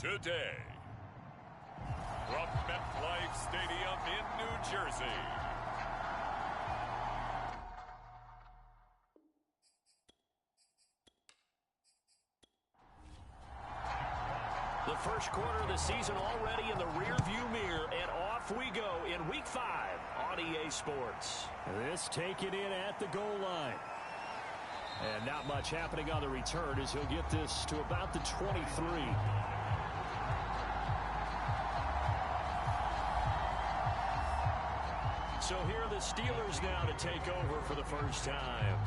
today. From MetLife Stadium in New Jersey. The first quarter of the season already in the rearview mirror, and off we go in Week 5 on EA Sports. This taken in at the goal line. And not much happening on the return as he'll get this to about the 23. So here are the Steelers now to take over for the first time.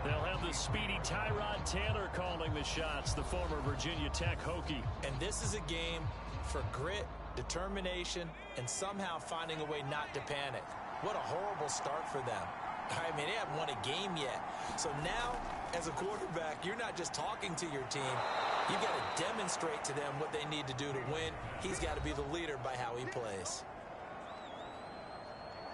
They'll have the speedy Tyrod Taylor calling the shots, the former Virginia Tech Hokie. And this is a game for grit, determination, and somehow finding a way not to panic. What a horrible start for them. I mean, they haven't won a game yet. So now, as a quarterback, you're not just talking to your team. You've got to demonstrate to them what they need to do to win. He's got to be the leader by how he plays.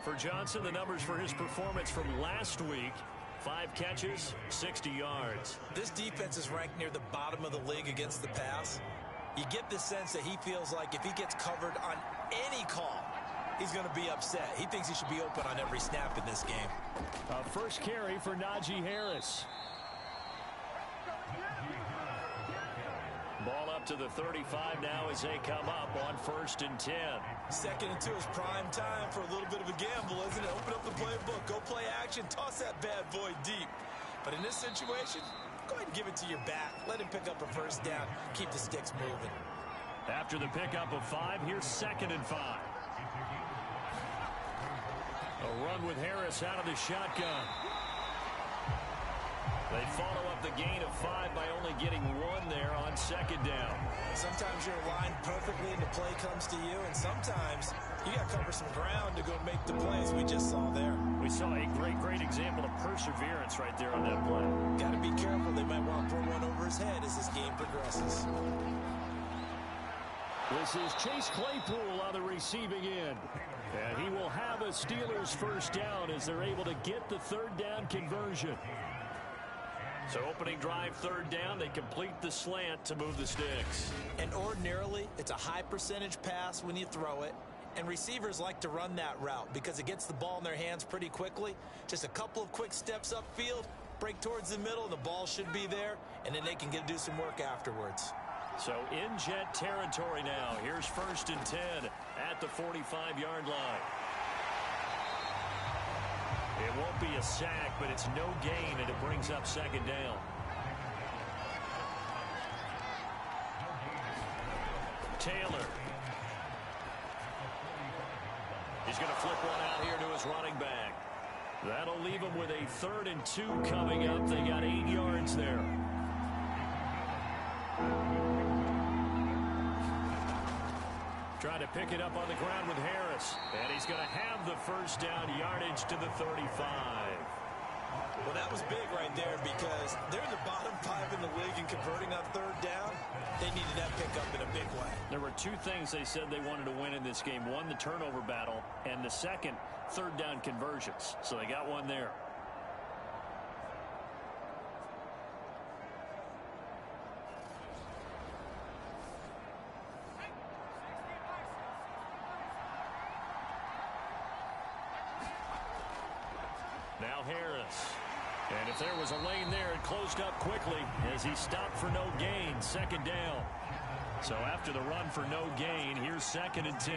For Johnson, the numbers for his performance from last week: 5 catches, 60 yards. This defense is ranked near the bottom of the league against the pass. You get the sense that he feels like if he gets covered on any call, he's going to be upset. He thinks he should be open on every snap in this game. First carry for Najee Harris. Ball up to the 35 now as they come up on 1st and 10. 2nd and 2 is prime time for a little bit of a gamble, isn't it? Open up the playbook, go play action, toss that bad boy deep. But in this situation, go ahead and give it to your back. Let him pick up a first down. Keep the sticks moving. After the pickup of 5, here's 2nd and 5. A run with Harris out of the shotgun. They follow up the gain of 5 by only getting 1 there on 2nd down. Sometimes you're aligned perfectly and the play comes to you, and sometimes you got to cover some ground to go make the plays we just saw there. We saw a great example of perseverance right there on that play. Got to be careful. They might want to throw one over his head as this game progresses. This is Chase Claypool on the receiving end. And he will have a Steelers first down as they're able to get the 3rd down conversion. So opening drive, 3rd down, they complete the slant to move the sticks. And ordinarily, it's a high percentage pass when you throw it. And receivers like to run that route because it gets the ball in their hands pretty quickly. Just a couple of quick steps upfield, break towards the middle, the ball should be there, and then they can do some work afterwards. So in jet territory now. Here's 1st and 10 at the 45-yard line. It won't be a sack, but it's no gain, and it brings up 2nd down. Taylor. He's going to flip one out here to his running back. That'll leave him with a 3rd and 2 coming up. They got 8 yards there. Trying to pick it up on the ground with Harris. And he's going to have the first down, yardage to the 35. Well, that was big right there because they're in the bottom 5 in the league and converting on 3rd down. They needed that pickup in a big way. There were 2 things they said they wanted to win in this game. One, the turnover battle, and the second, 3rd down conversions. So they got one there. Now Harris. And if there was a lane there, it closed up quickly as he stopped for no gain. 2nd down. So after the run for no gain, here's 2nd and 10.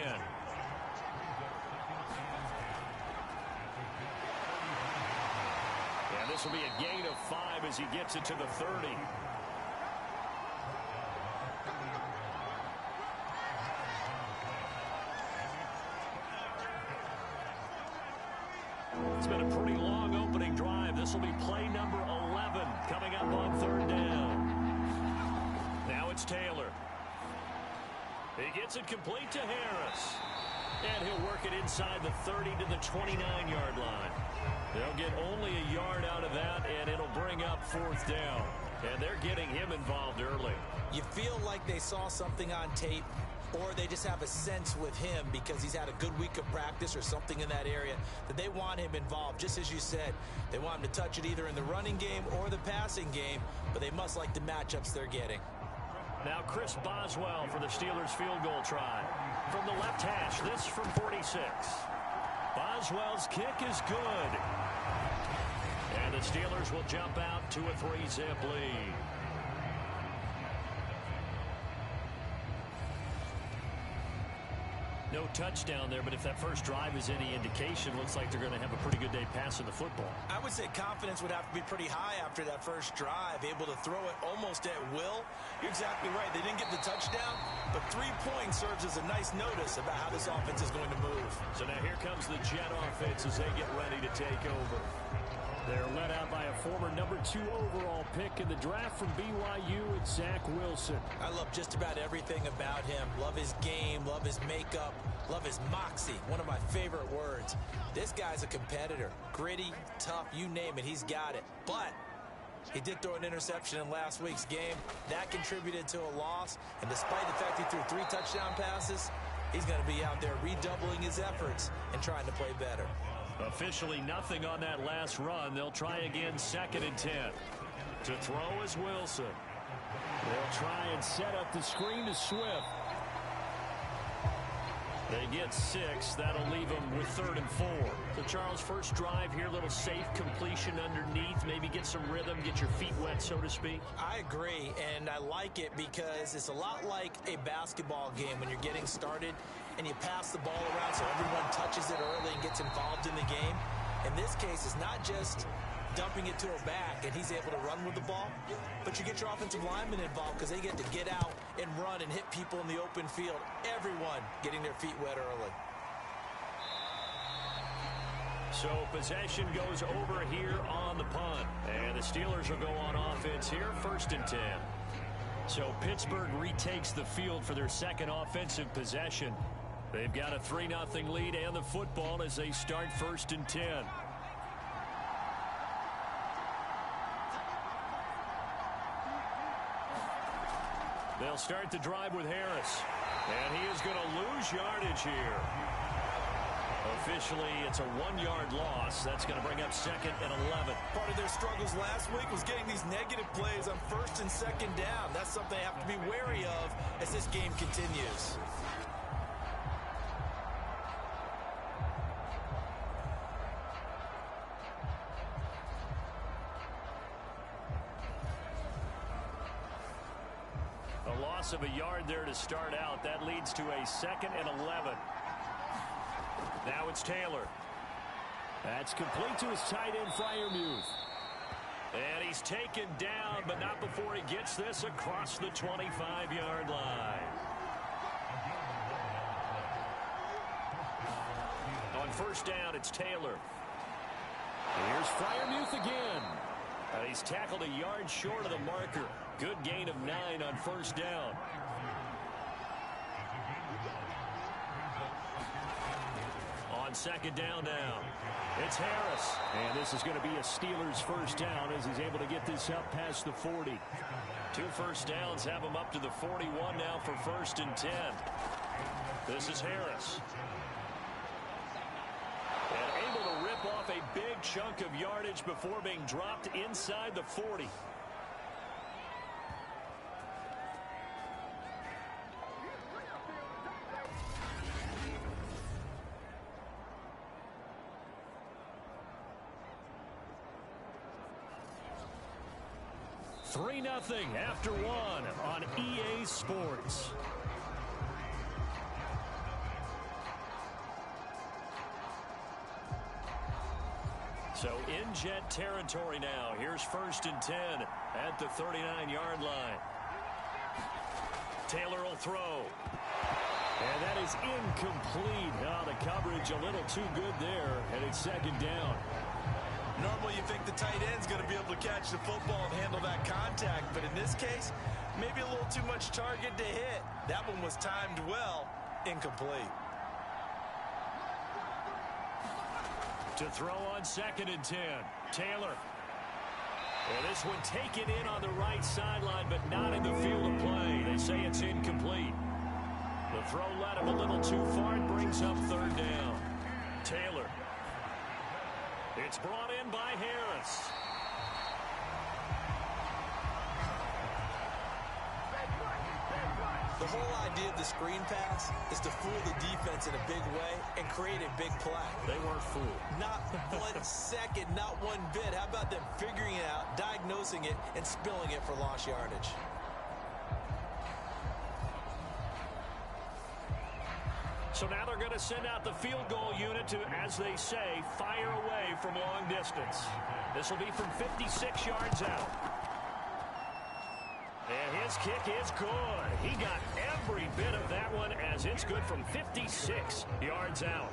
And this will be a gain of 5 as he gets it to the 30. It's been a pretty long opening drive. This will be play number 11 coming up on 3rd down. Now it's Taylor. He gets it complete to Harris. And he'll work it inside the 30 to the 29-yard line. They'll get only a yard out of that, and it'll bring up 4th down. And they're getting him involved early. You feel like they saw something on tape, or they just have a sense with him because he's had a good week of practice or something in that area that they want him involved. Just as you said, they want him to touch it either in the running game or the passing game, but they must like the matchups they're getting. Now Chris Boswell for the Steelers field goal try. From the left hash, this from 46. Boswell's kick is good. And the Steelers will jump out to a 3-zip lead. No touchdown there, but if that first drive is any indication, looks like they're going to have a pretty good day passing the football. I would say confidence would have to be pretty high after that first drive, able to throw it almost at will. You're exactly right. They didn't get the touchdown, but 3 points serves as a nice notice about how this offense is going to move. So now here comes the Jet offense as they get ready to take over. They're led out by a former #2 overall pick in the draft from BYU, it's Zach Wilson. I love just about everything about him. Love his game, love his makeup, love his moxie, one of my favorite words. This guy's a competitor. Gritty, tough, you name it, he's got it. But he did throw an interception in last week's game. That contributed to a loss. And despite the fact he threw 3 touchdown passes, he's going to be out there redoubling his efforts and trying to play better. Officially nothing on that last run. They'll try again 2nd and 10. To throw is Wilson. They'll try and set up the screen to Swift. They get 6. That'll leave them with 3rd and 4. So, Charles, first drive here, little safe completion underneath. Maybe get some rhythm, get your feet wet, so to speak. I agree, and I like it because it's a lot like a basketball game when you're getting started and you pass the ball around so everyone touches it early and gets involved in the game. In this case, it's not just dumping it to a back and he's able to run with the ball, but you get your offensive linemen involved because they get to get out and run and hit people in the open field. Everyone getting their feet wet early. So possession goes over here on the punt. And the Steelers will go on offense here, 1st and 10. So Pittsburgh retakes the field for their second offensive possession. They've got a 3-0 lead and the football as they start 1st and 10. They'll start the drive with Harris. And he is going to lose yardage here. Officially, it's a 1-yard loss. That's going to bring up 2nd and 11. Part of their struggles last week was getting these negative plays on 1st and 2nd down. That's something they have to be wary of as this game continues. A loss of a yard there to start out. That leads to a 2nd and 11. Now it's Taylor. That's complete to his tight end, Freiermuth. And he's taken down, but not before he gets this across the 25-yard line. On 1st down, it's Taylor. Here's Freiermuth again. And he's tackled a yard short of the marker. Good gain of 9 on 1st down. On 2nd down now, it's Harris. And this is going to be a Steelers 1st down as he's able to get this up past the 40. 2 first downs have him up to the 41 now for 1st and 10. This is Harris. And able to rip off a big chunk of yardage before being dropped inside the 40. Three 0 after 1 on EA Sports. So in Jet territory now. Here's 1st and 10 at the 39-yard line. Taylor will throw. And that is incomplete. Now the coverage a little too good there, and it's 2nd down. Normally you think the tight end's going to be able to catch the football and handle that contact, but in this case, maybe a little too much target to hit. That one was timed well, incomplete. To throw on 2nd and 10, Taylor. And this one taken in on the right sideline, but not in the field of play. They say it's incomplete. The throw led him a little too far. It brings up 3rd down. Taylor. It's brought in by Harris. The whole idea of the screen pass is to fool the defense in a big way and create a big play. They weren't fooled. Not 1 second, not one bit. How about them figuring it out, diagnosing it, and spilling it for lost yardage? So now they're going to send out the field goal unit to, as they say, fire away from long distance. This will be from 56 yards out. And his kick is good. He got every bit of that one as it's good from 56 yards out.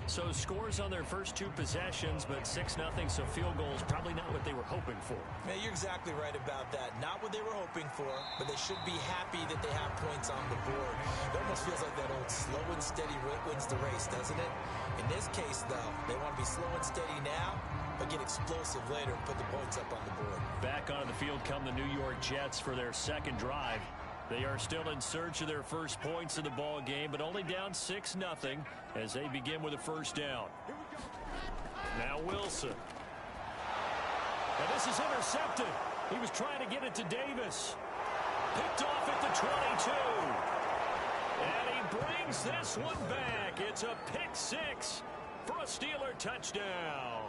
So scores on their first 2 possessions, but 6-0, so field goals probably not what they were hoping for. Man, you're exactly right about that. Not what they were hoping for, but they should be happy that they have points on the board. It almost feels like that old slow and steady wins the race, doesn't it? In this case, though, they want to be slow and steady now, but get explosive later and put the points up on the board. Back onto the field come the New York Jets for their second drive. They are still in search of their first points in the ball game, but only down 6-0 as they begin with a first down. Now Wilson. And this is intercepted. He was trying to get it to Davis. Picked off at the 22. And he brings this one back. It's a pick 6 for a Steeler touchdown.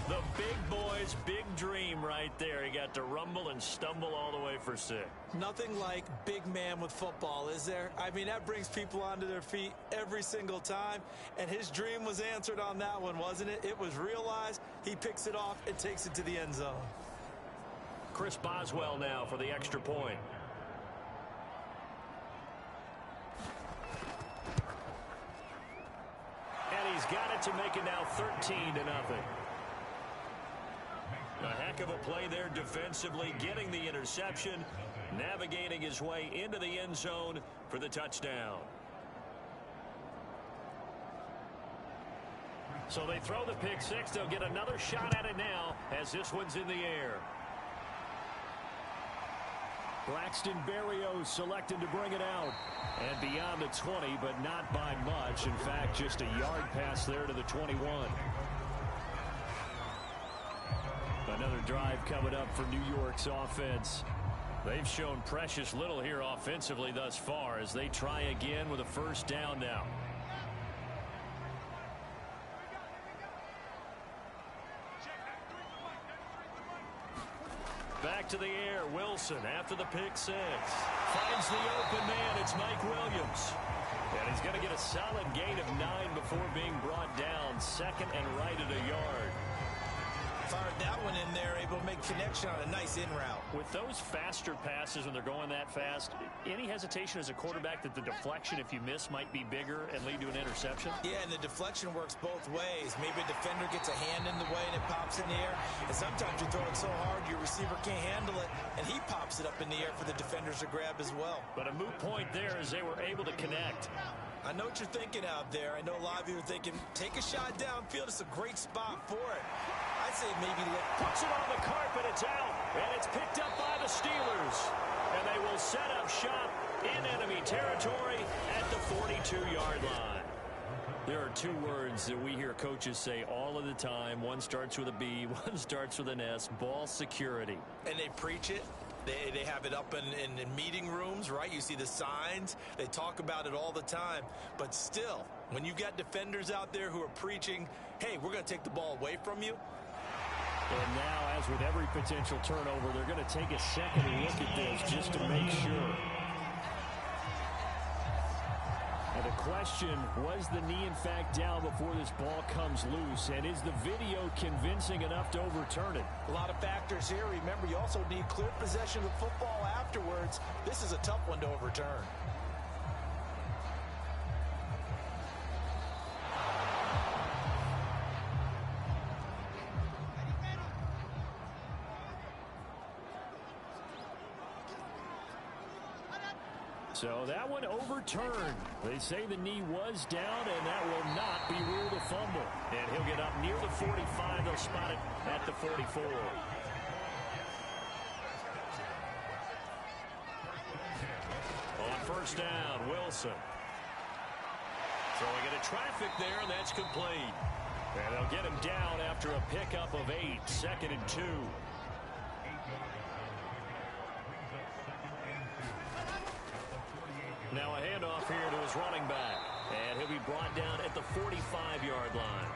The big boy's big dream right there. He got to rumble and stumble all the way for 6. Nothing like big man with football, is there? I mean, that brings people onto their feet every single time. And his dream was answered on that one, wasn't it? It was realized. He picks it off and takes it to the end zone. Chris Boswell now for the extra point. And he's got it to make it now 13-0. A heck of a play there defensively, getting the interception, navigating his way into the end zone for the touchdown. So they throw the pick 6. They'll get another shot at it now as this one's in the air. Braxton Berrios selected to bring it out. And beyond the 20, but not by much. In fact, just a yard pass there to the 21. Another drive coming up for New York's offense. They've shown precious little here offensively thus far as they try again with a first down now. Back to the air. Wilson after the pick 6. Finds the open man. It's Mike Williams. And he's going to get a solid gain of 9 before being brought down. Second and right at a yard. Fired that one in there, able to make connection on a nice in route. With those faster passes when they're going that fast, any hesitation as a quarterback that the deflection, if you miss, might be bigger and lead to an interception? Yeah, and the deflection works both ways. Maybe a defender gets a hand in the way and it pops in the air. And sometimes you throw it so hard your receiver can't handle it, and he pops it up in the air for the defenders to grab as well. But a moot point there as they were able to connect. I know what you're thinking out there. I know a lot of you are thinking, take a shot downfield. It's a great spot for it. I'd say maybe puts it on the carpet. It's out, and it's picked up by the Steelers. And they will set up shop in enemy territory at the 42-yard line. There are 2 words that we hear coaches say all of the time. One starts with a B, one starts with an S, ball security. And they preach it. They have it up in meeting rooms, right? You see the signs. They talk about it all the time. But still, when you got defenders out there who are preaching, hey, we're going to take the ball away from you. And now, as with every potential turnover, they're going to take a second look at this just to make sure. And the question, was the knee in fact down before this ball comes loose? And is the video convincing enough to overturn it? A lot of factors here. Remember, you also need clear possession of the football afterwards. This is a tough one to overturn. So that one overturned. They say the knee was down, and that will not be ruled a fumble. And he'll get up near the 45. They'll spot it at the 44. On first down, Wilson. Throwing into traffic there, and that's complete. And they'll get him down after a pickup of 8, 2nd and 2. Now a handoff here to his running back. And he'll be brought down at the 45-yard line.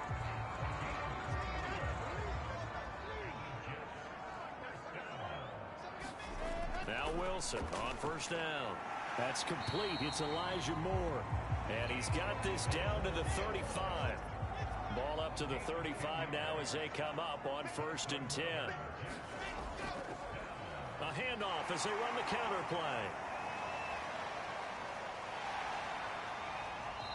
Now Wilson on first down. That's complete. It's Elijah Moore. And he's got this down to the 35. Ball up to the 35 now as they come up on 1st and 10. A handoff as they run the counter play.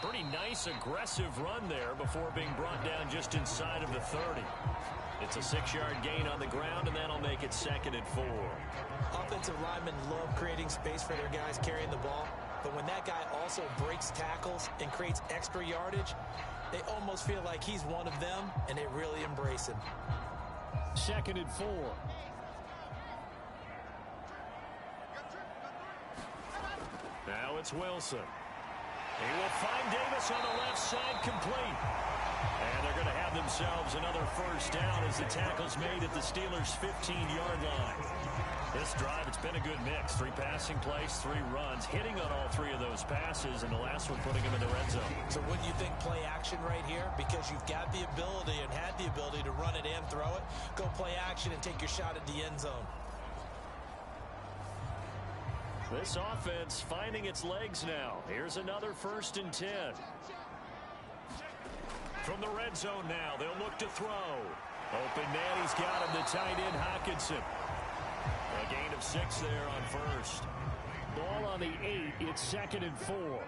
Pretty nice, aggressive run there before being brought down just inside of the 30. It's a 6-yard gain on the ground, and that'll make it 2nd and 4. Offensive linemen love creating space for their guys carrying the ball, but when that guy also breaks tackles and creates extra yardage, they almost feel like he's one of them, and they really embrace him. 2nd and 4. Now it's Wilson. He will find Davis on the left side, complete. And they're going to have themselves another first down as the tackle's made at the Steelers' 15-yard line. This drive, it's been a good mix. 3 passing plays, 3 runs, hitting on all 3 of those passes, and the last one putting him in the red zone. So wouldn't you think play action right here? Because you've got the ability and had the ability to run it and throw it. Go play action and take your shot at the end zone. This offense finding its legs now. Here's another 1st and 10. From the red zone now, they'll look to throw. Open man, he's got him, the tight end, Hockenson. A gain of 6 there on 1st. Ball on the 8, it's 2nd and 4.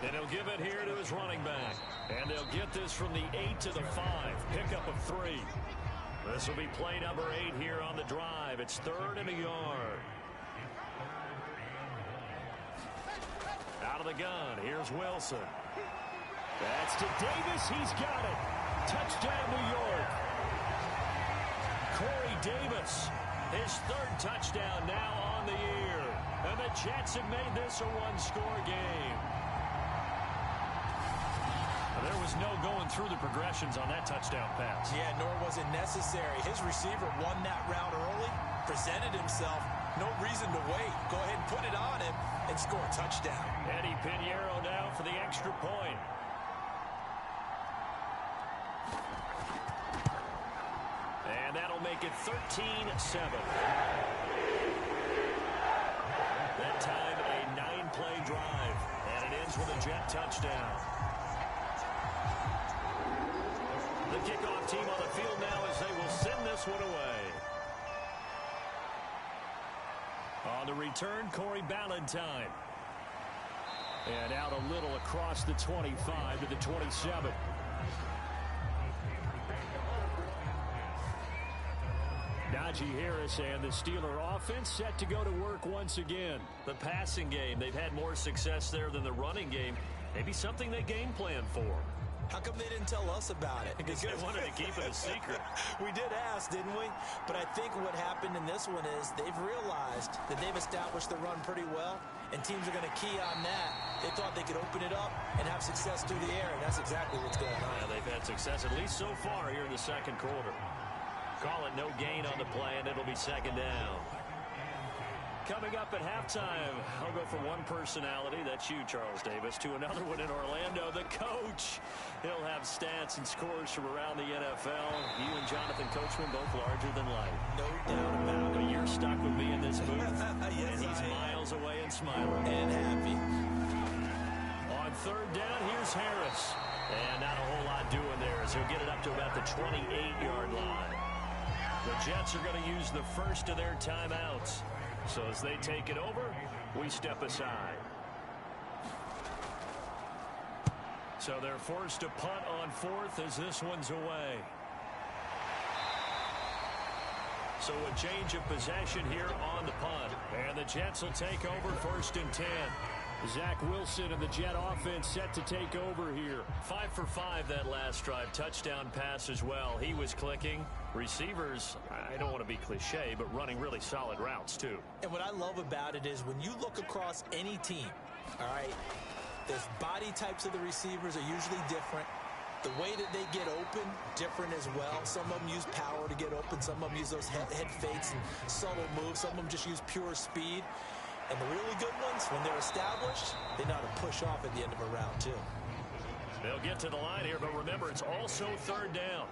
And he'll give it here to his running back. And they'll get this from the 8 to the 5. Pickup of 3. This will be play number 8 here on the drive. It's 3rd and a yard. Out of the gun, here's Wilson. That's to Davis, he's got it. Touchdown, New York. Corey Davis, his 3rd touchdown now on the year. And the Jets have made this a 1-score game. There was no going through the progressions on that touchdown pass. Yeah, nor was it necessary. His receiver won that route early, presented himself. No reason to wait. Go ahead and put it on him and score a touchdown. Eddie Pinheiro now for the extra point. And that'll make it 13-7. That time a 9-play drive. And it ends with a Jet touchdown. The kickoff team on the field now as they will send this one away. On the return, Corey Ballantyne. And out a little across the 25 to the 27. Najee Harris and the Steeler offense set to go to work once again. The passing game, they've had more success there than the running game. Maybe something they game plan for. How come they didn't tell us about it? Because they wanted to keep it a secret. We did ask, didn't we? But I think what happened in this one is they've realized that they've established the run pretty well, and teams are going to key on that. They thought they could open it up and have success through the air, and that's exactly what's going on. Yeah, they've had success, at least so far here in the 2nd quarter. Call it no gain on the play, and it'll be 2nd down. Coming up at halftime, I'll go from one personality, that's you, Charles Davis, to another one in Orlando, the coach. He'll have stats and scores from around the NFL. You and Jonathan Coachman, both larger than life. No doubt about it. But you're stuck with me in this booth, yes, and he's miles away and smiling. And happy. On 3rd down, here's Harris. And not a whole lot doing there as he'll get it up to about the 28-yard line. The Jets are going to use the first of their timeouts. So as they take it over, we step aside. So they're forced to punt on 4th as this one's away. So a change of possession here on the punt. And the Jets will take over 1st and 10. Zach Wilson and the Jet offense set to take over here. 5 for 5 that last drive. Touchdown pass as well. He was clicking. Receivers, I don't want to be cliche, but running really solid routes too. And what I love about it is when you look across any team, all right, The body types of the receivers are usually different. The way that they get open, different as well. Some of them use power to get open. Some of them use those head fakes and subtle moves. Some of them just use pure speed. And the really good ones, when they're established, they know how to push off at the end of a round, too. They'll get to the line here, but remember, it's also third down.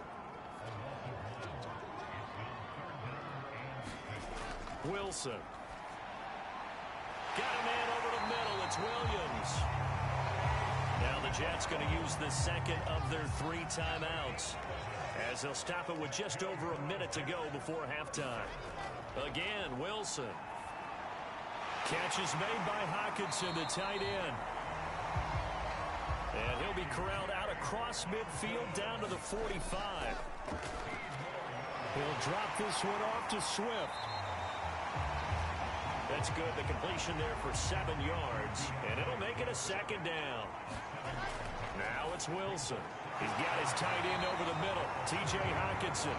Wilson. Got a man over the middle. It's Williams. Now the Jets going to use the second of their 3 timeouts, as they'll stop it with just over a minute to go before halftime. Again, Wilson. Catch is made by Hockenson, the tight end. And he'll be corralled out across midfield down to the 45. He'll drop this one off to Swift. That's good. The completion there for 7 yards. And it'll make it a second down. Now it's Wilson. He's got his tight end over the middle, T.J. Hockenson.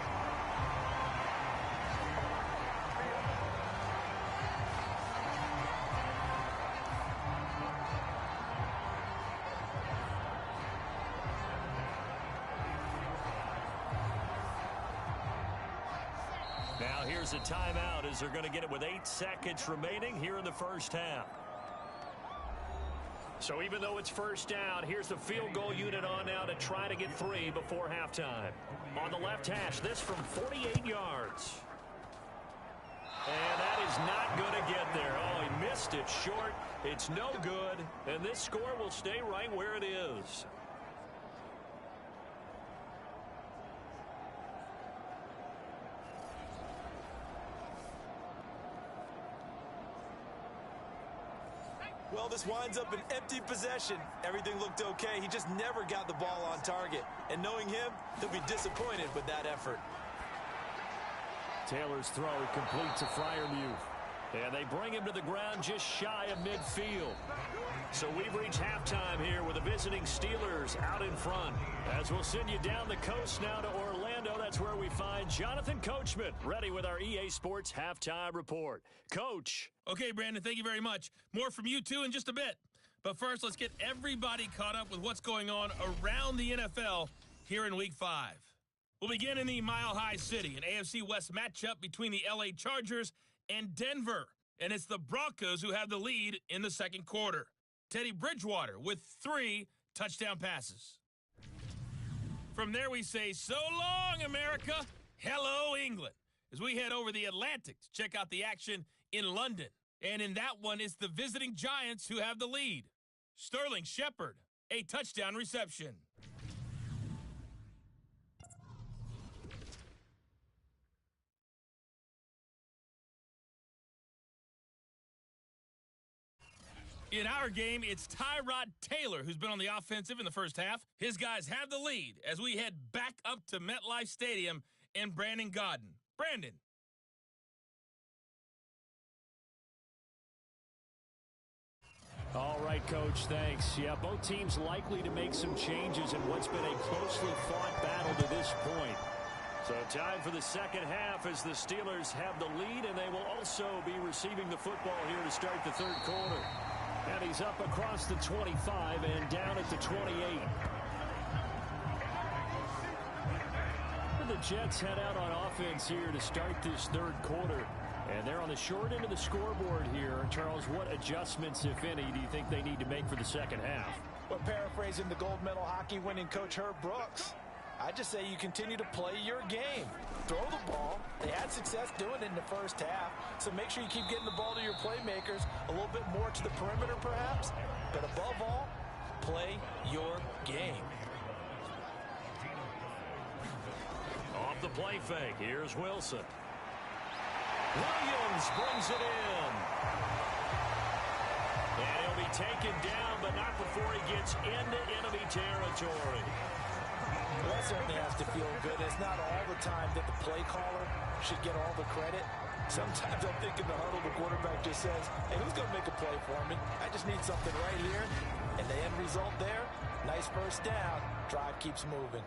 Now here's a timeout as they're going to get it with 8 seconds remaining here in the first half. So even though it's first down, here's the field goal unit on now to try to get 3 before halftime. On the left hash, this from 48 yards. And that is not going to get there. Oh, he missed it short. It's no good. And this score will stay right where it is. Well, this winds up an empty possession. Everything looked okay. He just never got the ball on target. And knowing him, he'll be disappointed with that effort. Taylor's throw complete to Freiermuth. And they bring him to the ground just shy of midfield. So we've reached halftime here with the visiting Steelers out in front. As we'll send you down the coast now to Orlando, that's where we find Jonathan Coachman, ready with our EA Sports Halftime Report. Coach. Okay, Brandon, thank you very much. More from you, too, in just a bit. But first, let's get everybody caught up with what's going on around the NFL here in Week 5. We'll begin in the Mile High City, an AFC West matchup between the LA Chargers and Denver. And it's the Broncos who have the lead in the second quarter. Teddy Bridgewater with 3 touchdown passes. From there, we say, so long, America. Hello, England. As we head over the Atlantic to check out the action in London. And in that one, it's the visiting Giants who have the lead. Sterling Shepard, a touchdown reception. In our game, it's Tyrod Taylor who's been on the offensive in the first half. His guys have the lead as we head back up to MetLife Stadium and Brandon Godden. Brandon. All right, Coach, thanks. Yeah, both teams likely to make some changes in what's been a closely fought battle to this point. So time for the second half as the Steelers have the lead, and they will also be receiving the football here to start the third quarter. And he's up across the 25 and down at the 28. And the Jets head out on offense here to start this third quarter. And they're on the short end of the scoreboard here. Charles, what adjustments, if any, do you think they need to make for the second half? Well, paraphrasing the gold medal hockey winning coach Herb Brooks, I just say you continue to play your game. Throw the ball. They had success doing it in the first half, so make sure you keep getting the ball to your playmakers, a little bit more to the perimeter perhaps, but above all, play your game. Off the play fake, here's Wilson. Williams brings it in. And he'll be taken down, but not before he gets into enemy territory. Well, that certainly has to feel good. It's not all the time that the play caller should get all the credit. Sometimes I think in the huddle, the quarterback just says, hey, who's going to make a play for me? I just need something right here. And the end result there, nice first down. Drive keeps moving.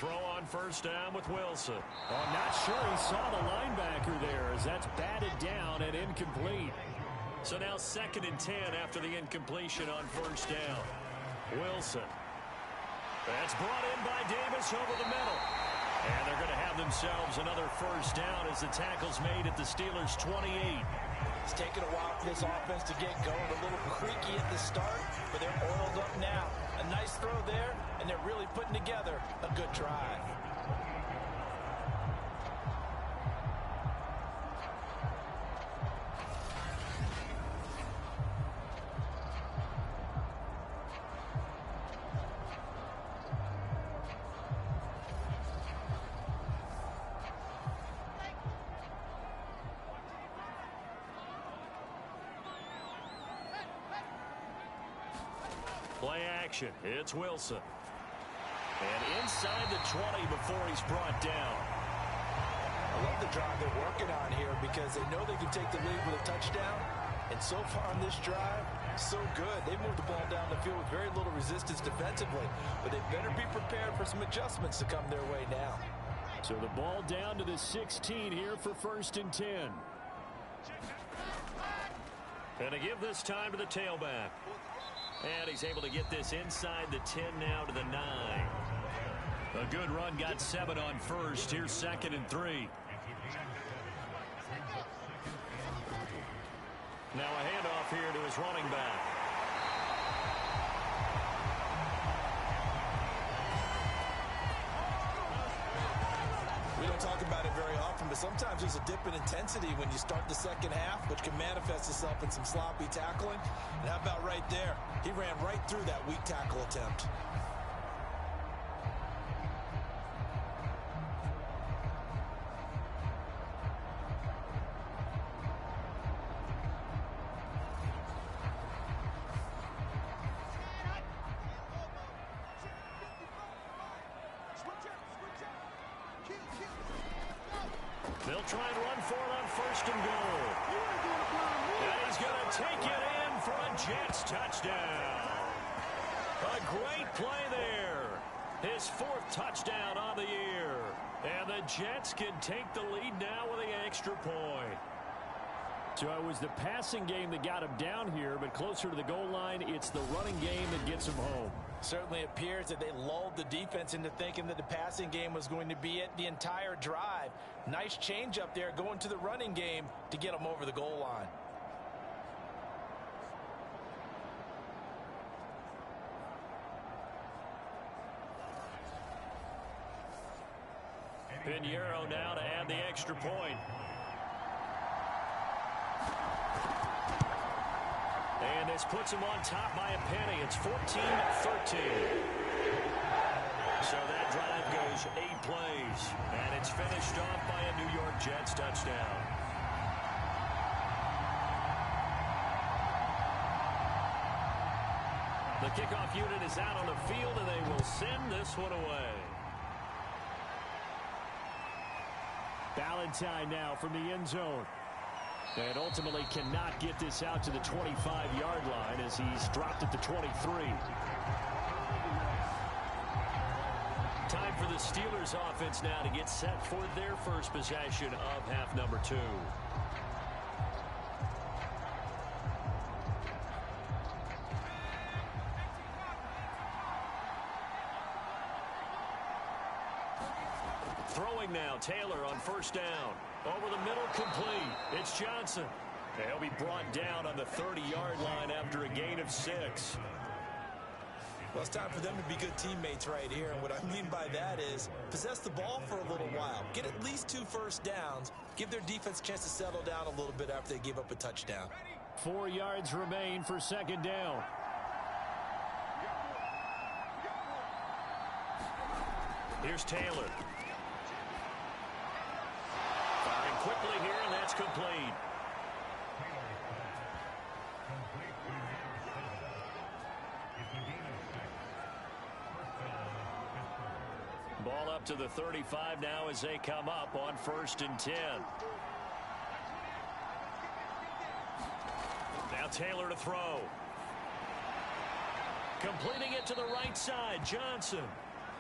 They'll throw on first down with Wilson. Oh, I'm not sure he saw the linebacker there as that's batted down and incomplete. So now 2nd and 10 after the incompletion on first down. Wilson. That's brought in by Davis over the middle. And they're going to have themselves another first down as the tackle's made at the Steelers' 28. It's taken a while for this offense to get going. A little creaky at the start, but they're oiled up now. A nice throw there, and they're really putting together a good drive. Play action. It's Wilson. And inside the 20 before he's brought down. I love the drive they're working on here because they know they can take the lead with a touchdown. And so far on this drive, so good. They moved the ball down the field with very little resistance defensively. But they better be prepared for some adjustments to come their way now. So the ball down to the 16 here for 1st and 10. And to give this time to the tailback. And he's able to get this inside the 10 now to the 9. A good run, got 7 on first. Here's 2nd and 3. Now a handoff here to his running back. We don't talk about it very often, but sometimes there's a dip in intensity when you start the second half, which can manifest itself in some sloppy tackling. And how about right there? He ran right through that weak tackle attempt. They'll try and run for it on 1st and goal. And he's going to take it in for a Jets touchdown. A great play there. His 4th touchdown on the year. And the Jets can take the lead now with the extra point. So it was the passing game that got him down here, but closer to the goal line, it's the running game that gets him home. Certainly appears that they lulled the defense into thinking that the passing game was going to be it the entire drive. Nice change up there going to the running game to get them over the goal line. Pinheiro now to add the extra point. And this puts him on top by a penny. It's 14-13. So that drive goes 8 plays. And it's finished off by a New York Jets touchdown. The kickoff unit is out on the field, and they will send this one away. Valentine now from the end zone. And ultimately cannot get this out to the 25-yard line as he's dropped at the 23. Time for the Steelers offense now to get set for their first possession of half number 2. Throwing now, Taylor on first down. Over the middle, complete. It's Johnson. He'll be brought down on the 30-yard line after a gain of 6. Well, it's time for them to be good teammates right here. And what I mean by that is possess the ball for a little while. Get at least 2 first downs. Give their defense a chance to settle down a little bit after they give up a touchdown. 4 yards remain for 2nd down. Here's Taylor. Firing quickly here, and that's complete. Ball up to the 35 now as they come up on 1st and 10. Now Taylor to throw. Completing it to the right side, Johnson.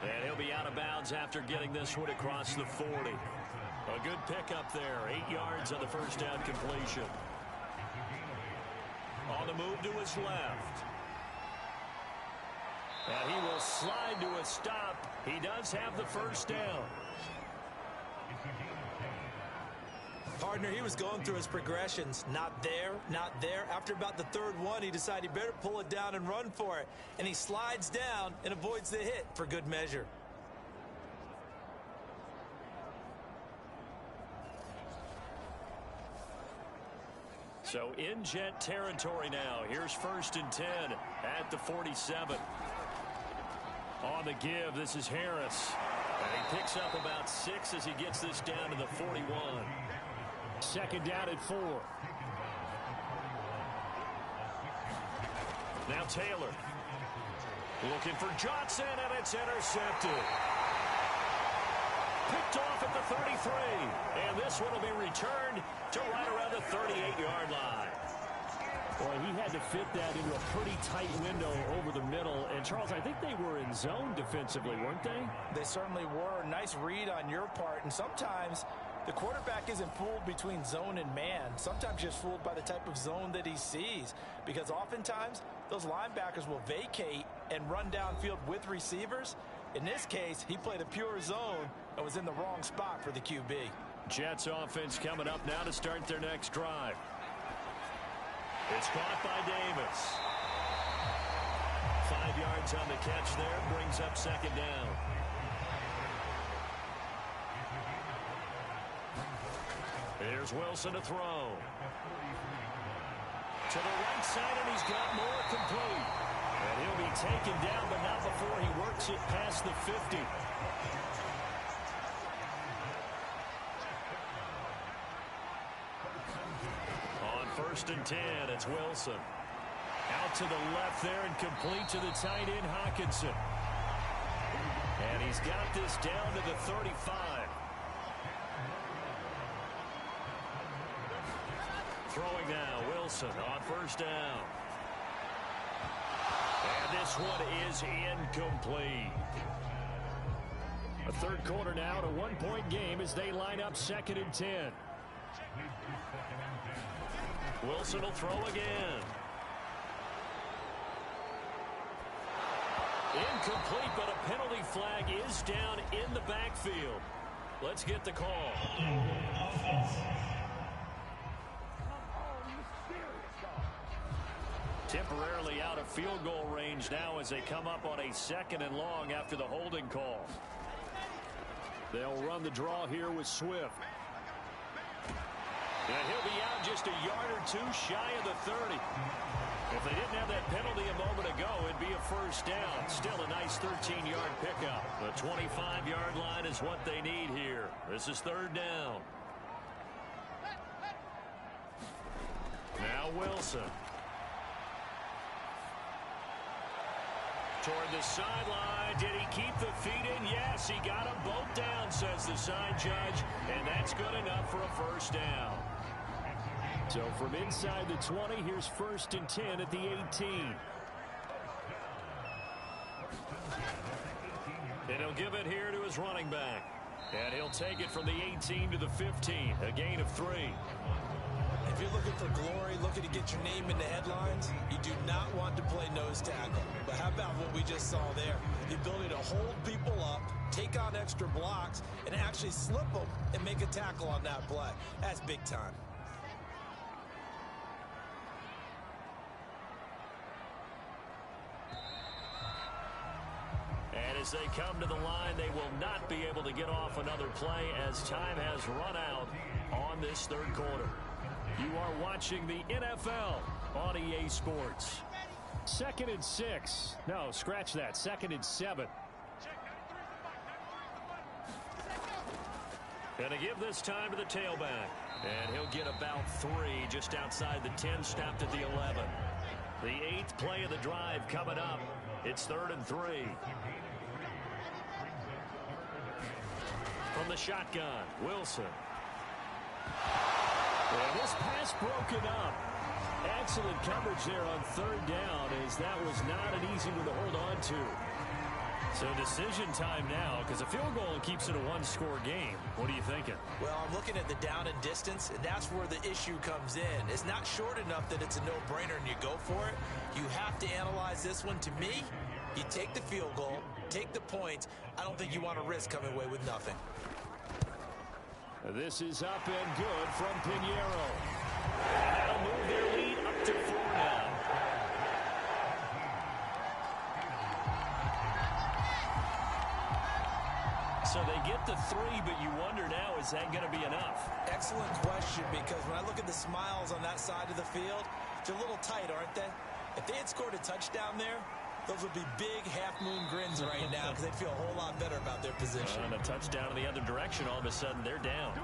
And he'll be out of bounds after getting this one across the 40. A good pickup there. 8 yards on the first down completion. On the move to his left. And he will slide to a stop. He does have the first down. Partner, he was going through his progressions. Not there, not there. After about the third one, he decided he better pull it down and run for it. And he slides down and avoids the hit for good measure. So in Jet territory now. Here's 1st and 10 at the 47. On the give, this is Harris. And he picks up about 6 as he gets this down to the 41. 2nd down at 4. Now Taylor. Looking for Johnson, and it's intercepted. Picked off at the 33. And this one will be returned to right around the 38-yard line. Boy, he had to fit that into a pretty tight window over the middle. And, Charles, I think they were in zone defensively, weren't they? They certainly were. Nice read on your part. And sometimes the quarterback isn't fooled between zone and man. Sometimes just fooled by the type of zone that he sees. Because oftentimes, those linebackers will vacate and run downfield with receivers. In this case, he played a pure zone and was in the wrong spot for the QB. Jets offense coming up now to start their next drive. It's caught by Davis. 5 yards on the catch there. Brings up 2nd down. Here's Wilson to throw. To the right side, and he's got more complete. And he'll be taken down, but not before he works it past the 50. On 1st and 10, it's Wilson. Out to the left there and complete to the tight end, Hockenson. And he's got this down to the 35. Throwing now, Wilson on 1st down. And this one is incomplete. A 3rd quarter now, to 1-point game as they line up 2nd and 10. Wilson will throw again. Incomplete, but a penalty flag is down in the backfield. Let's get the call. Temporarily out of field goal range now as they come up on a 2nd and long after the holding call. They'll run the draw here with Swift. And he'll be out just a yard or 2 shy of the 30. If they didn't have that penalty a moment ago, it'd be a 1st down. Still a nice 13-yard pickup. The 25-yard line is what they need here. This is 3rd down. Now Wilson. Toward the sideline. Did he keep the feet in? Yes, he got them both down, says the side judge. And that's good enough for a 1st down. So from inside the 20, here's 1st and 10 at the 18. And he'll give it here to his running back. And he'll take it from the 18 to the 15. A gain of 3. If you're looking for glory, looking to get your name in the headlines, you do not want to play nose tackle. But how about what we just saw there? The ability to hold people up, take on extra blocks, and actually slip them and make a tackle on that play. That's big time. And as they come to the line, they will not be able to get off another play as time has run out on this 3rd quarter. You are watching the NFL on EA Sports. 2nd and 6. No, scratch that. 2nd and 7. Gonna give this time to the tailback. And he'll get about 3 just outside the 10, stopped at the 11. The 8th play of the drive coming up. It's 3rd and 3. From the shotgun, Wilson. And this pass broken up. Excellent coverage there on 3rd down, as that was not an easy one to hold on to. So decision time now, because a field goal keeps it a one-score game. What are you thinking? Well, I'm looking at the down and distance, and that's where the issue comes in. It's not short enough that it's a no-brainer and you go for it. You have to analyze this one. To me, you take the field goal, take the points. I don't think you want to risk coming away with nothing. This is up and good from Pinheiro. And that'll move their lead up to 4 now. So they get the 3, but you wonder now, is that going to be enough? Excellent question, because when I look at the smiles on that side of the field, they're a little tight, aren't they? If they had scored a touchdown there, those would be big half-moon grins right now because they'd feel a whole lot better about their position. And a touchdown in the other direction, all of a sudden they're down.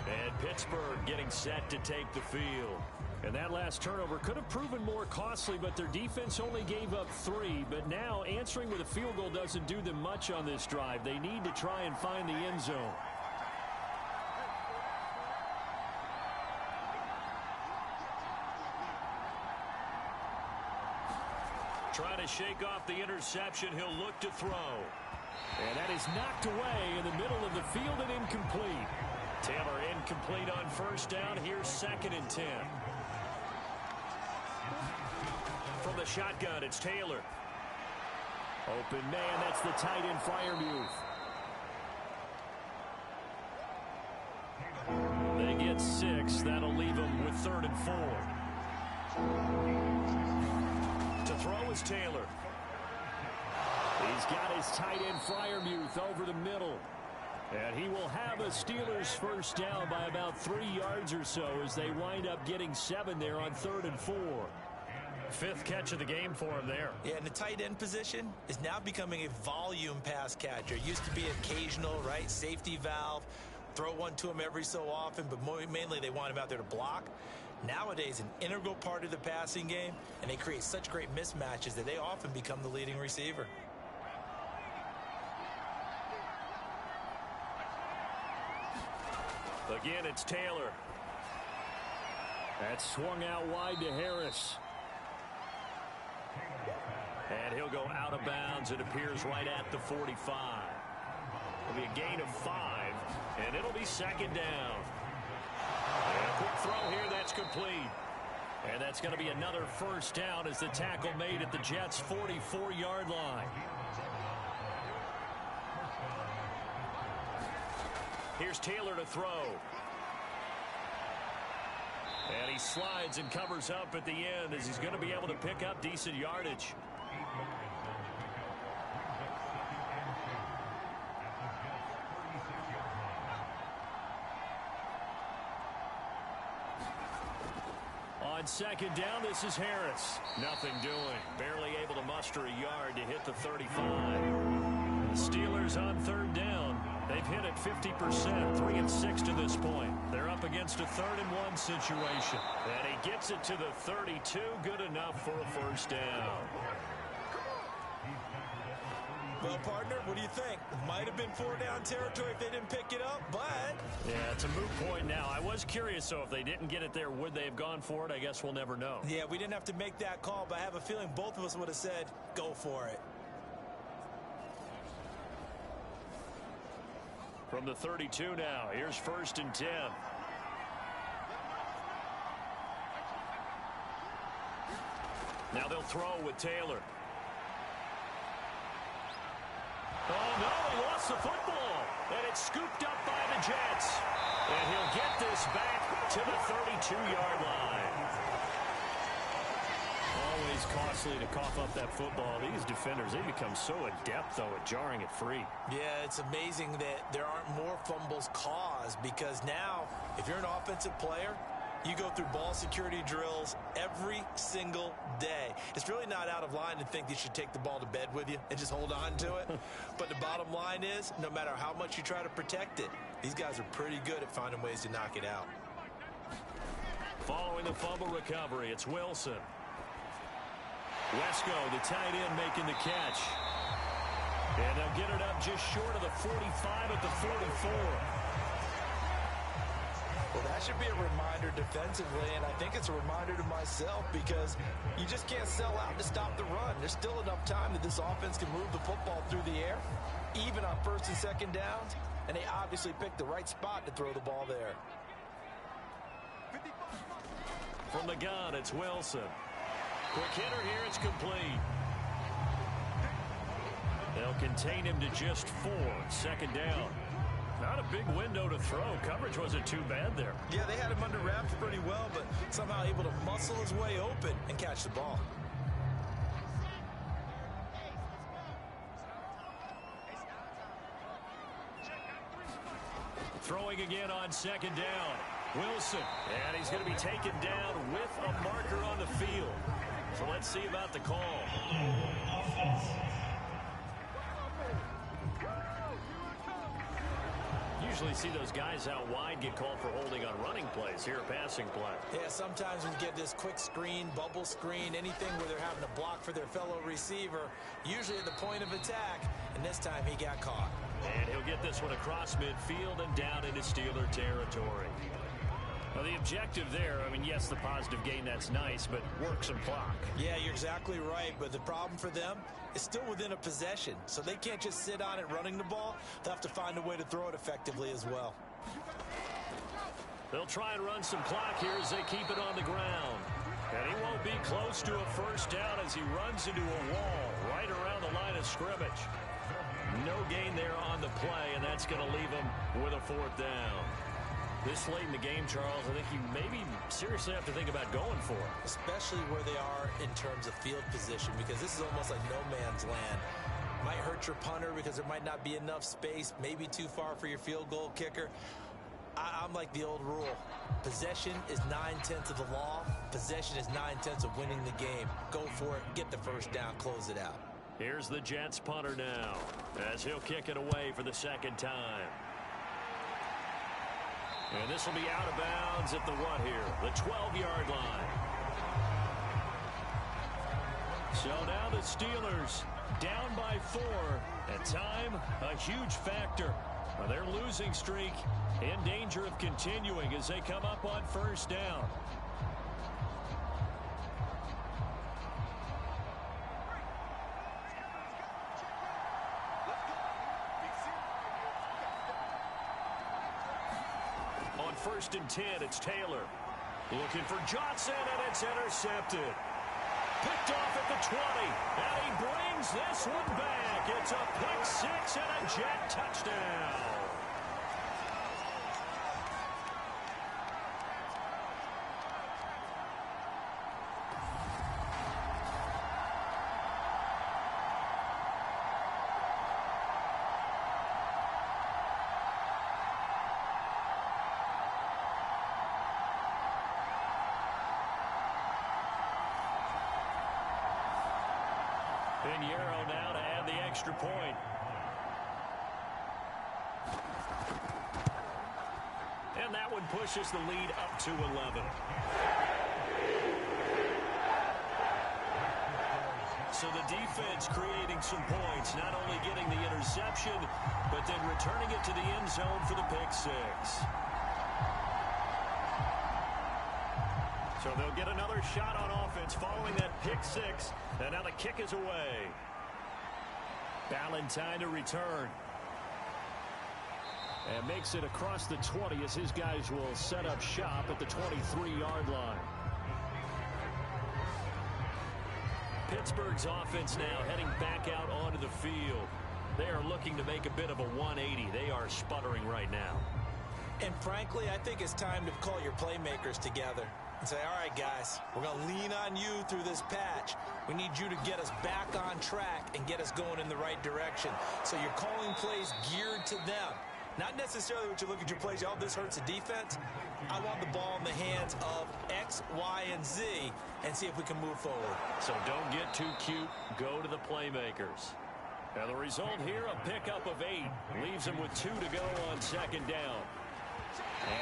And Pittsburgh getting set to take the field. And that last turnover could have proven more costly, but their defense only gave up 3. But now answering with a field goal doesn't do them much on this drive. They need to try and find the end zone. Trying to shake off the interception. He'll look to throw. And that is knocked away in the middle of the field and incomplete. Taylor incomplete on first down. Here's 2nd and 10. From the shotgun, it's Taylor. Open man, that's the tight end Freiermuth. They get 6. That'll leave them with 3rd and 4. To throw is Taylor. He's got his tight end Freiermuth over the middle. And he will have a Steelers first down by about 3 yards or so as they wind up getting 7 there on 3rd and 4. 5th catch of the game for him there. Yeah, and the tight end position is now becoming a volume pass catcher. It used to be occasional, right? Safety valve. Throw one to him every so often, but mainly they want him out there to block. Nowadays, an integral part of the passing game, and they create such great mismatches that they often become the leading receiver. Again, it's Taylor. That's swung out wide to Harris. And he'll go out of bounds. It appears right at the 45. It'll be a gain of 5, and it'll be 2nd down. And a quick throw here, that's complete. And that's going to be another first down as the tackle made at the Jets' 44-yard line. Here's Taylor to throw. And he slides and covers up at the end as he's going to be able to pick up decent yardage. On 2nd down, this is Harris. Nothing doing. Barely able to muster a yard to hit the 35. The Steelers on 3rd down. They've hit it 50%, 3 and 6 to this point. They're up against a 3rd and 1 situation. And he gets it to the 32. Good enough for a first down. Well, partner, what do you think? Might have been 4-down territory if they didn't pick it up, but... Yeah, it's a moot point now. I was curious, so if they didn't get it there, would they have gone for it? I guess we'll never know. Yeah, we didn't have to make that call, but I have a feeling both of us would have said, go for it. From the 32 now, here's 1st and 10. Now they'll throw with Taylor. Oh, no, he lost the football. And it's scooped up by the Jets. And he'll get this back to the 32-yard line. Always costly to cough up that football. These defenders, they become so adept, though, at jarring it free. Yeah, it's amazing that there aren't more fumbles caused because now, if you're an offensive player, you go through ball security drills every single day. It's really not out of line to think you should take the ball to bed with you and just hold on to it. But the bottom line is, no matter how much you try to protect it, these guys are pretty good at finding ways to knock it out. Following the fumble recovery, it's Wilson. Wesco, the tight end, making the catch. And they'll get it up just short of the 45 at the 44. Well, that should be a reminder defensively, and I think it's a reminder to myself because you just can't sell out to stop the run. There's still enough time that this offense can move the football through the air, even on first and second downs, and they obviously picked the right spot to throw the ball there. From the gun, it's Wilson. Quick hitter here, it's complete. They'll contain him to just 4. Second down. Not a big window to throw. Coverage wasn't too bad there. Yeah, they had him under wraps pretty well, but somehow able to muscle his way open and catch the ball. Throwing again on second down. Wilson. And he's going to be taken down with a marker on the field. So let's see about the call. Usually see those guys out wide get called for holding on running plays. Here, a passing play. Yeah, sometimes we get this quick screen, bubble screen, anything where they're having to block for their fellow receiver, usually at the point of attack, and this time he got caught. And he'll get this one across midfield and down into Steeler territory. Well, the objective there, I mean, yes, the positive gain, that's nice, but work some clock. Yeah, you're exactly right, but the problem for them is still within a possession, so they can't just sit on it running the ball. They'll have to find a way to throw it effectively as well. They'll try and run some clock here as they keep it on the ground. And he won't be close to a first down as he runs into a wall right around the line of scrimmage. No gain there on the play, and that's going to leave him with a 4th down. This late in the game, Charles, I think you maybe seriously have to think about going for it. Especially where they are in terms of field position, because this is almost like no man's land. Might hurt your punter because there might not be enough space, maybe too far for your field goal kicker. I'm like the old rule. Possession is 9/10 of the law. Possession is 9/10 of winning the game. Go for it, get the first down, close it out. Here's the Jets punter now as he'll kick it away for the second time. And this will be out of bounds at the what here? The 12-yard line. So now the Steelers down by 4. At time, a huge factor. Their losing streak in danger of continuing as they come up on first down. First and 10, it's Taylor. Looking for Johnson, and it's intercepted. Picked off at the 20, and he brings this one back. It's a pick 6 and a Jet touchdown. Pinheiro now to add the extra point. And that one pushes the lead up to 11. So the defense creating some points, not only getting the interception, but then returning it to the end zone for the pick 6. So they'll get another shot on offense following that pick 6. And now the kick is away. Ballantyne to return. And makes it across the 20 as his guys will set up shop at the 23-yard line. Pittsburgh's offense now heading back out onto the field. They are looking to make a bit of a 180. They are sputtering right now. And frankly, I think it's time to call your playmakers together and say, all right, guys, we're going to lean on you through this patch. We need you to get us back on track and get us going in the right direction. So you're calling plays geared to them. Not necessarily what you look at your plays, oh, this hurts the defense. I want the ball in the hands of X, Y, and Z and see if we can move forward. So don't get too cute. Go to the playmakers. Now the result here, a pickup of 8. Leaves them with 2 to go on second down.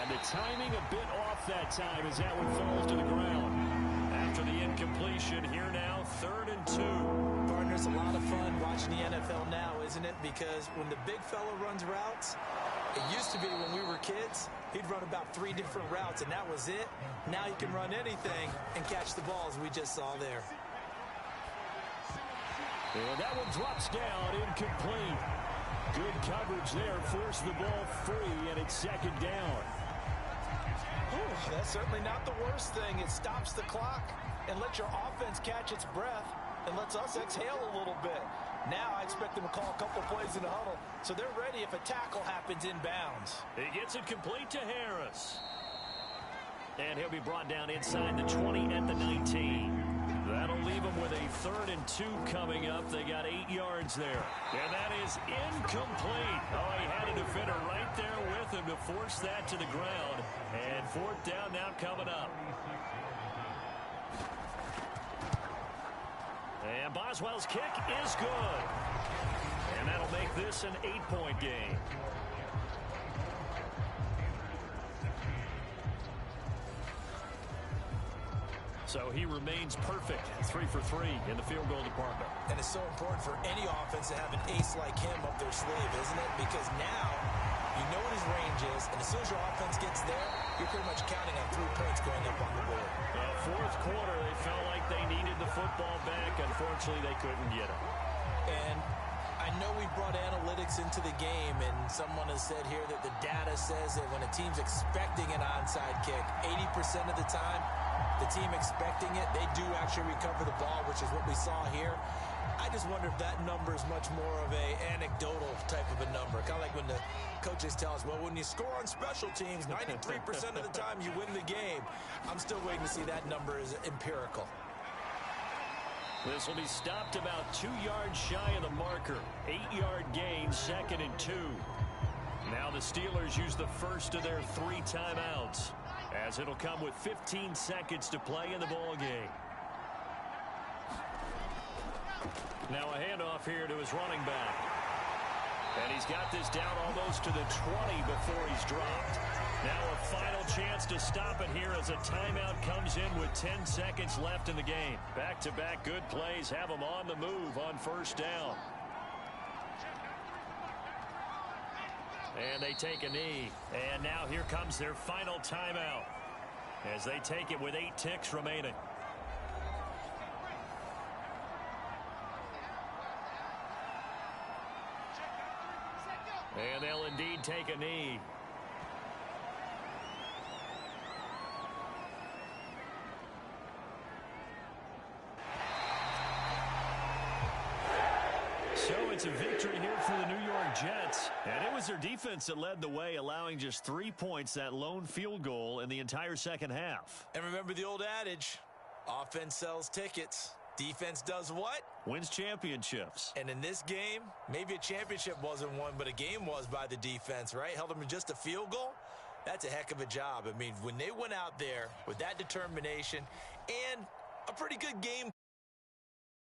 And the timing a bit off that time as that one falls to the ground. After the incompletion, here now, 3rd and 2. Partners, a lot of fun watching the NFL now, isn't it? Because when the big fella runs routes, It used to be when we were kids, he'd run about 3 different routes, and that was it. Now he can run anything and catch the ball, as we just saw there. And that one drops down, incomplete. Good coverage there, forced the ball free, and it's second down. Ooh, that's certainly not the worst thing. It stops the clock and lets your offense catch its breath and lets us exhale a little bit. Now I expect them to call a couple plays in the huddle, so they're ready if a tackle happens inbounds. He gets it complete to Harris. And he'll be brought down inside the 20 at the 19. That'll leave him with a 3rd and 2 coming up. They got 8 yards there. And that is incomplete. Oh, he had a defender right there with him to force that to the ground. And 4th down now coming up. And Boswell's kick is good. And that'll make this an 8-point game. So he remains perfect, 3 for 3 in the field goal department. And it's so important for any offense to have an ace like him up their sleeve, isn't it? Because now you know what his range is, and as soon as your offense gets there, you're pretty much counting on 3 points going up on the board. 4th quarter, they felt like they needed the football back. Unfortunately, they couldn't get it. And I know we brought analytics into the game, and someone has said here that the data says that when a team's expecting an onside kick, 80% of the time, the team expecting it, they do actually recover the ball, which is what we saw here. I just wonder if that number is much more of a anecdotal type of a number. Kind of like when the coaches tell us, well, when you score on special teams, 93% of the time you win the game. I'm still waiting to see that number is empirical. This will be stopped about 2 yards shy of the marker. 8-yard gain, 2nd and 2. Now the Steelers use the first of their 3 timeouts, as it'll come with 15 seconds to play in the ball game. Now a handoff here to his running back. And he's got this down almost to the 20 before he's dropped. Now a final chance to stop it here as a timeout comes in with 10 seconds left in the game. Back-to-back good plays have them on the move on 1st down. And they take a knee. And now here comes their final timeout as they take it with 8 ticks remaining. And they'll indeed take a knee. So it's a victory here for the New York Jets. And it was their defense that led the way, allowing just 3 points, that lone field goal in the entire second half. And remember the old adage, offense sells tickets. Defense does what? Wins championships. And in this game, maybe a championship wasn't won, but a game was by the defense, right? Held them to just a field goal. That's a heck of a job. I mean, when they went out there with that determination and a pretty good game